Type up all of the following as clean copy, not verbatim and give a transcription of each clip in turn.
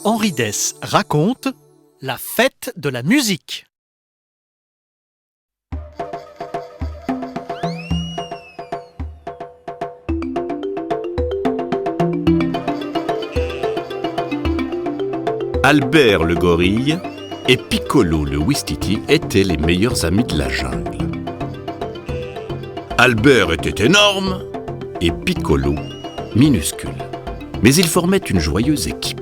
Henri Dess raconte la fête de la musique. Albert le gorille et Piccolo le ouistiti étaient les meilleurs amis de la jungle. Albert était énorme et Piccolo minuscule, mais ils formaient une joyeuse équipe.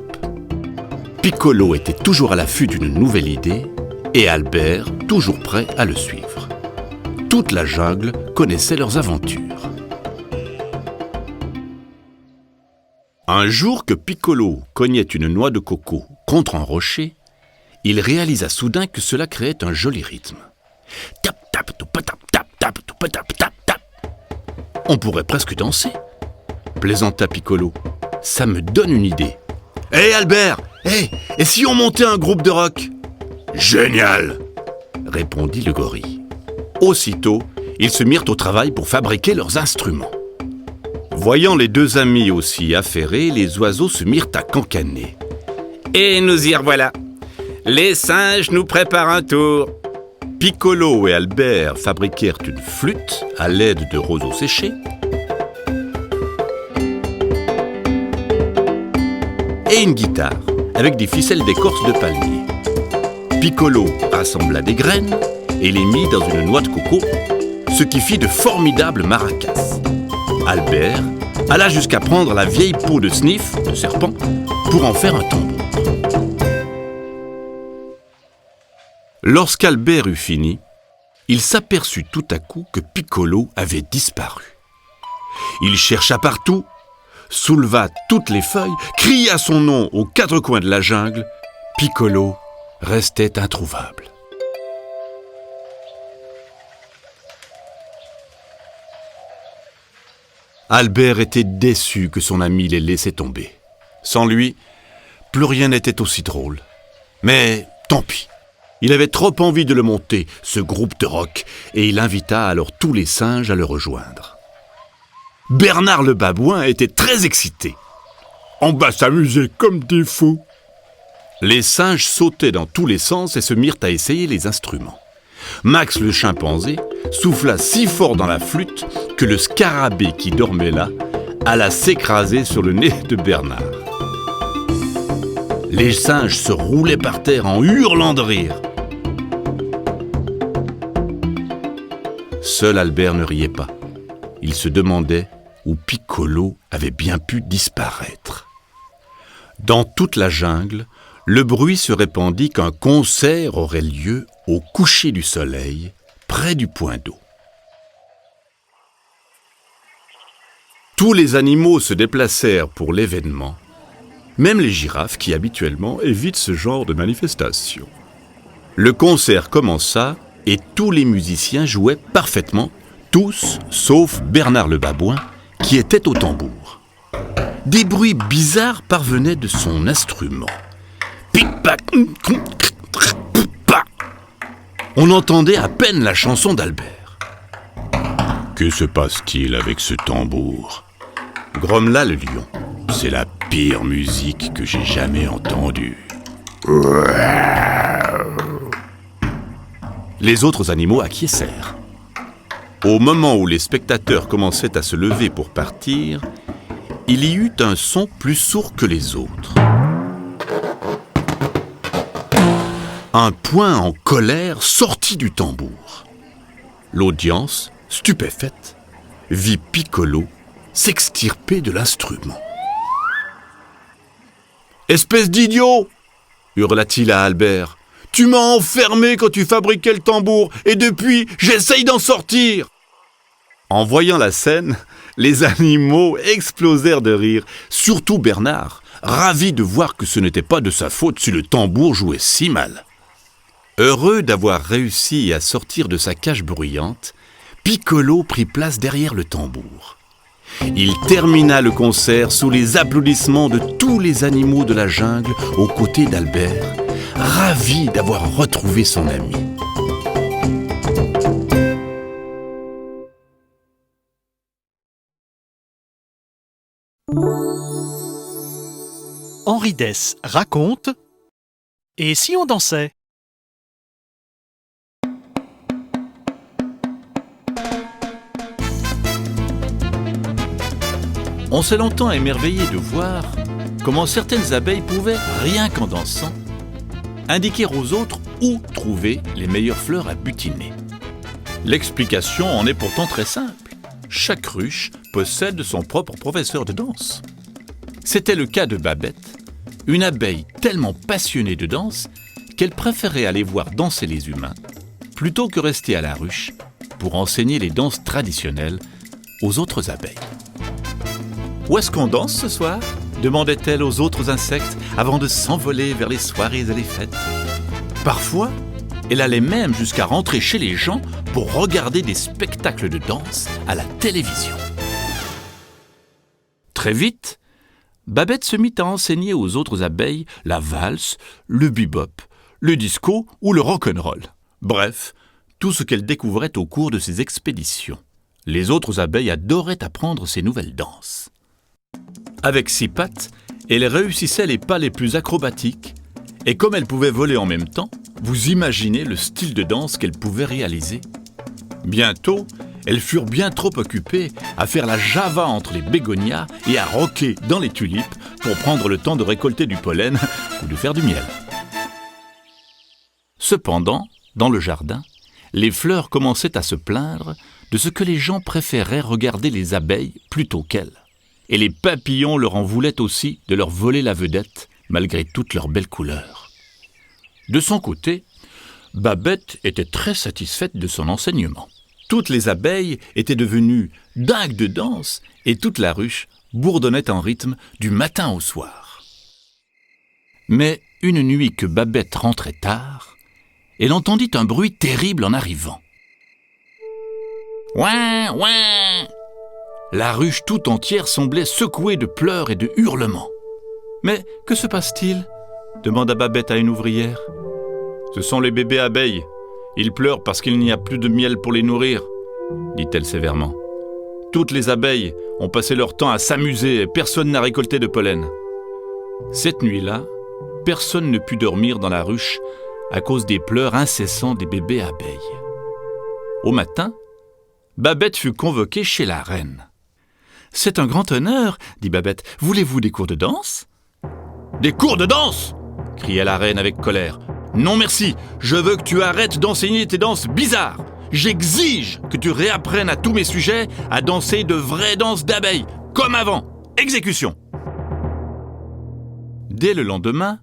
Piccolo était toujours à l'affût d'une nouvelle idée et Albert toujours prêt à le suivre. Toute la jungle connaissait leurs aventures. Un jour que Piccolo cognait une noix de coco contre un rocher, il réalisa soudain que cela créait un joli rythme. Tap tap tout tap tap tap tout tap tap tap. On pourrait presque danser, plaisanta Piccolo. Ça me donne une idée. Hé Albert, et si on montait un groupe de rock? Génial, répondit le gorille. Aussitôt, ils se mirent au travail pour fabriquer leurs instruments. Voyant les deux amis aussi affairés, les oiseaux se mirent à cancaner. Et nous y revoilà. Les singes nous préparent un tour. Piccolo et Albert fabriquèrent une flûte à l'aide de roseaux séchés et une guitare avec des ficelles d'écorce de palmier. Piccolo rassembla des graines et les mit dans une noix de coco, ce qui fit de formidables maracas. Albert alla jusqu'à prendre la vieille peau de Sniff, de serpent, pour en faire un tambour. Lorsqu'Albert eut fini, il s'aperçut tout à coup que Piccolo avait disparu. Il chercha partout, souleva toutes les feuilles, cria son nom aux quatre coins de la jungle. Piccolo restait introuvable. Albert était déçu que son ami l'ait laissé tomber. Sans lui, plus rien n'était aussi drôle. Mais tant pis. Il avait trop envie de le monter, ce groupe de rock, et il invita alors tous les singes à le rejoindre. Bernard le babouin était très excité. « On va s'amuser comme des fous !» Les singes sautaient dans tous les sens et se mirent à essayer les instruments. Max le chimpanzé souffla si fort dans la flûte que le scarabée qui dormait là alla s'écraser sur le nez de Bernard. Les singes se roulaient par terre en hurlant de rire. Seul Albert ne riait pas. Il se demandait où Piccolo avait bien pu disparaître. Dans toute la jungle, le bruit se répandit qu'un concert aurait lieu au coucher du soleil, près du point d'eau. Tous les animaux se déplacèrent pour l'événement, même les girafes qui habituellement évitent ce genre de manifestation. Le concert commença et tous les musiciens jouaient parfaitement, tous sauf Bernard le babouin qui était au tambour. Des bruits bizarres parvenaient de son instrument. On entendait à peine la chanson d'Albert. « Que se passe-t-il avec ce tambour ?» grommela le lion. « C'est la pire musique que j'ai jamais entendue. » Les autres animaux acquiescèrent. Au moment où les spectateurs commençaient à se lever pour partir, il y eut un son plus sourd que les autres. Un poing en colère sortit du tambour. L'audience, stupéfaite, vit Piccolo s'extirper de l'instrument. « Espèce d'idiot !» hurla-t-il à Albert. « Tu m'as enfermé quand tu fabriquais le tambour, et depuis, j'essaye d'en sortir !» En voyant la scène, les animaux explosèrent de rire, surtout Bernard, ravi de voir que ce n'était pas de sa faute si le tambour jouait si mal. Heureux d'avoir réussi à sortir de sa cage bruyante, Piccolo prit place derrière le tambour. Il termina le concert sous les applaudissements de tous les animaux de la jungle aux côtés d'Albert, ravi d'avoir retrouvé son ami. Henri Dess raconte « Et si on dansait ?» On s'est longtemps émerveillé de voir comment certaines abeilles pouvaient, rien qu'en dansant, indiquer aux autres où trouver les meilleures fleurs à butiner. L'explication en est pourtant très simple. Chaque ruche possède son propre professeur de danse. C'était le cas de Babette, une abeille tellement passionnée de danse qu'elle préférait aller voir danser les humains plutôt que rester à la ruche pour enseigner les danses traditionnelles aux autres abeilles. « Où est-ce qu'on danse ce soir ?» demandait-elle aux autres insectes avant de s'envoler vers les soirées et les fêtes. Parfois, elle allait même jusqu'à rentrer chez les gens pour regarder des spectacles de danse à la télévision. Très vite, Babette se mit à enseigner aux autres abeilles la valse, le bebop, le disco ou le rock'n'roll. Bref, tout ce qu'elle découvrait au cours de ses expéditions. Les autres abeilles adoraient apprendre ces nouvelles danses. Avec 6 pattes, elle réussissait les pas les plus acrobatiques, et comme elle pouvait voler en même temps, vous imaginez le style de danse qu'elle pouvait réaliser. Bientôt, elles furent bien trop occupées à faire la java entre les bégonias et à rocker dans les tulipes pour prendre le temps de récolter du pollen ou de faire du miel. Cependant, dans le jardin, les fleurs commençaient à se plaindre de ce que les gens préféraient regarder les abeilles plutôt qu'elles. Et les papillons leur en voulaient aussi de leur voler la vedette, malgré toutes leurs belles couleurs. De son côté, Babette était très satisfaite de son enseignement. Toutes les abeilles étaient devenues dingues de danse et toute la ruche bourdonnait en rythme du matin au soir. Mais une nuit que Babette rentrait tard, elle entendit un bruit terrible en arrivant. « Ouin, ouin !» La ruche tout entière semblait secouée de pleurs et de hurlements. « Mais que se passe-t-il » demanda Babette à une ouvrière. « Ce sont les bébés abeilles. Ils pleurent parce qu'il n'y a plus de miel pour les nourrir, » dit-elle sévèrement. « Toutes les abeilles ont passé leur temps à s'amuser et personne n'a récolté de pollen. » Cette nuit-là, personne ne put dormir dans la ruche à cause des pleurs incessants des bébés abeilles. Au matin, Babette fut convoquée chez la reine. « C'est un grand honneur, dit Babette. Voulez-vous des cours de danse ?»« Des cours de danse !» cria la reine avec colère. « Non merci, je veux que tu arrêtes d'enseigner tes danses bizarres. J'exige que tu réapprennes à tous mes sujets à danser de vraies danses d'abeilles, comme avant. Exécution !» Dès le lendemain,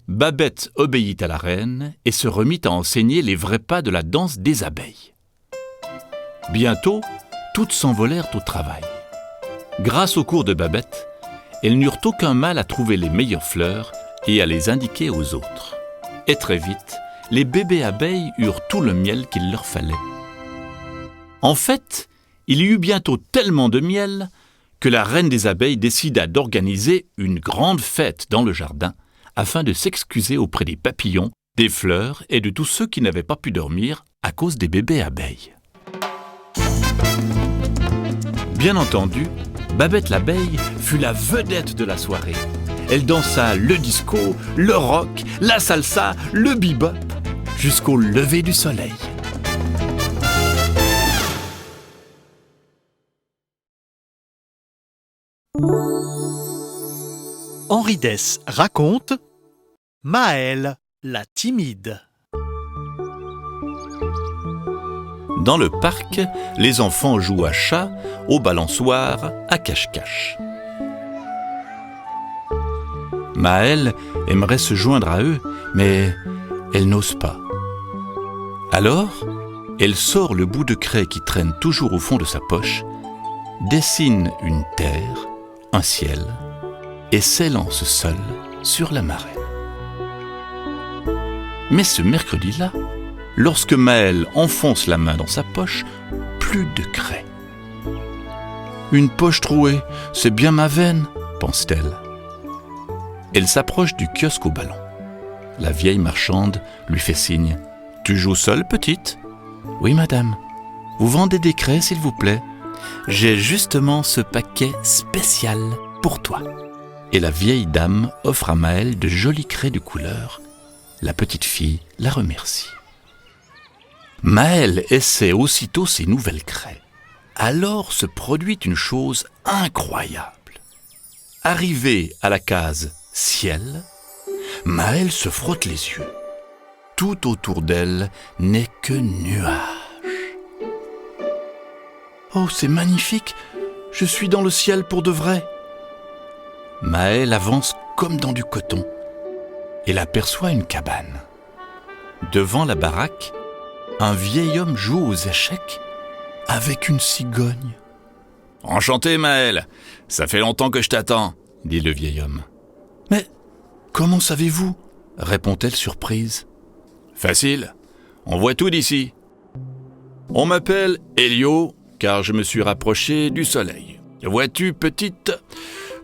Babette obéit à la reine et se remit à enseigner les vrais pas de la danse des abeilles. Bientôt, toutes s'envolèrent au travail. Grâce au cours de Babette, elles n'eurent aucun mal à trouver les meilleures fleurs et à les indiquer aux autres. Et très vite, les bébés abeilles eurent tout le miel qu'il leur fallait. En fait, il y eut bientôt tellement de miel que la reine des abeilles décida d'organiser une grande fête dans le jardin afin de s'excuser auprès des papillons, des fleurs et de tous ceux qui n'avaient pas pu dormir à cause des bébés abeilles. Bien entendu, Babette l'abeille fut la vedette de la soirée. Elle dansa le disco, le rock, la salsa, le bebop, jusqu'au lever du soleil. Henri Dess raconte Maëlle, la timide. Dans le parc, les enfants jouent à chat, au balançoire, à cache-cache. Maëlle aimerait se joindre à eux, mais elle n'ose pas. Alors, elle sort le bout de craie qui traîne toujours au fond de sa poche, dessine une terre, un ciel, et s'élance seule sur la marée. Mais ce mercredi-là, lorsque Maëlle enfonce la main dans sa poche, plus de craie. « Une poche trouée, c'est bien ma veine », pense-t-elle. Elle s'approche du kiosque au ballon. La vieille marchande lui fait signe. « Tu joues seule, petite ?»« Oui, madame. Vous vendez des craies, s'il vous plaît ? J'ai justement ce paquet spécial pour toi. » et la vieille dame offre à Maëlle de jolis craies de couleur. La petite fille la remercie. Maëlle essaie aussitôt ces nouvelles craies. Alors se produit une chose incroyable. Arrivée à la case « Ciel », Maëlle se frotte les yeux. Tout autour d'elle n'est que nuages. « Oh, c'est magnifique! Je suis dans le ciel pour de vrai !» Maëlle avance comme dans du coton. Elle aperçoit une cabane. Devant la baraque, un vieil homme joue aux échecs avec une cigogne. « Enchanté, Maëlle, ça fait longtemps que je t'attends, » dit le vieil homme. « Mais comment savez-vous » répond-elle surprise. « Facile, on voit tout d'ici. On m'appelle Elio, car je me suis rapproché du soleil. Vois-tu, petite,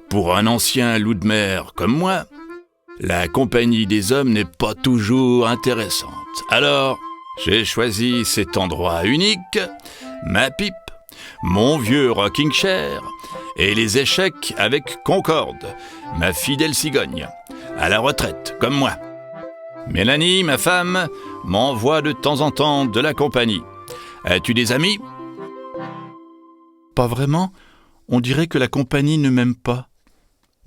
pour un ancien loup de mer comme moi, la compagnie des hommes n'est pas toujours intéressante. Alors, j'ai choisi cet endroit unique, ma pipe, mon vieux rocking chair et les échecs avec Concorde, ma fidèle cigogne, à la retraite, comme moi. Mélanie, ma femme, m'envoie de temps en temps de la compagnie. As-tu des amis ? Pas vraiment. On dirait que la compagnie ne m'aime pas.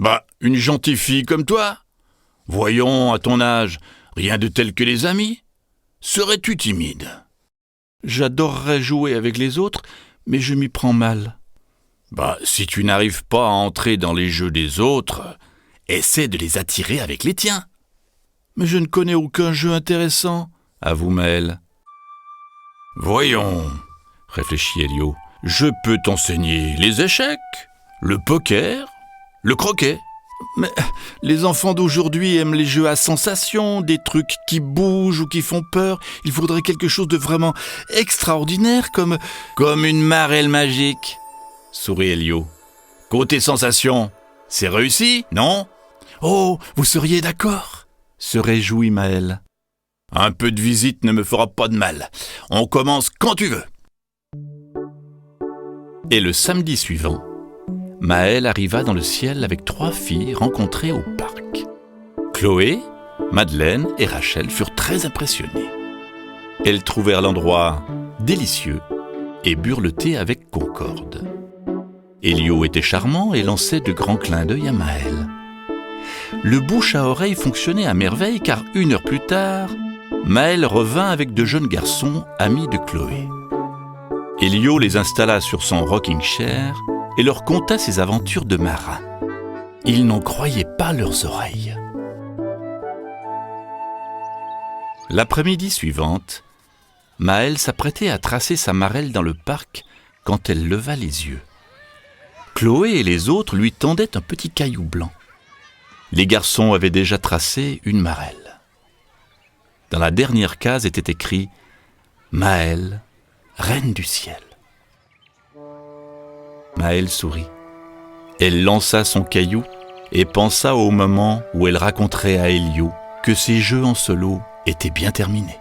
Bah, une gentille fille comme toi ? Voyons, à ton âge, rien de tel que les amis ? Serais-tu timide ? J'adorerais jouer avec les autres, mais je m'y prends mal. Bah, si tu n'arrives pas à entrer dans les jeux des autres, essaie de les attirer avec les tiens. Mais je ne connais aucun jeu intéressant, avoue Maëlle. Voyons, réfléchit Elio, je peux t'enseigner les échecs, le poker, le croquet. Mais les enfants d'aujourd'hui aiment les jeux à sensations, des trucs qui bougent ou qui font peur. Il faudrait quelque chose de vraiment extraordinaire comme une marelle magique, sourit Elio. Côté sensation, c'est réussi, non ? Oh, vous seriez d'accord ? Se réjouit Maëlle. Un peu de visite ne me fera pas de mal. On commence quand tu veux. Et le samedi suivant, Maëlle arriva dans le ciel avec 3 filles rencontrées au parc. Chloé, Madeleine et Rachel furent très impressionnées. Elles trouvèrent l'endroit délicieux et burent le thé avec Concorde. Elio était charmant et lançait de grands clins d'œil à Maëlle. Le bouche à oreille fonctionnait à merveille car 1 heure plus tard, Maëlle revint avec 2 jeunes garçons amis de Chloé. Elio les installa sur son rocking chair et leur conta ses aventures de marin. Ils n'en croyaient pas leurs oreilles. L'après-midi suivante, Maëlle s'apprêtait à tracer sa marelle dans le parc quand elle leva les yeux. Chloé et les autres lui tendaient un petit caillou blanc. Les garçons avaient déjà tracé une marelle. Dans la dernière case était écrit « Maëlle, reine du ciel ». Maëlle sourit. Elle lança son caillou et pensa au moment où elle raconterait à Elio que ses jeux en solo étaient bien terminés.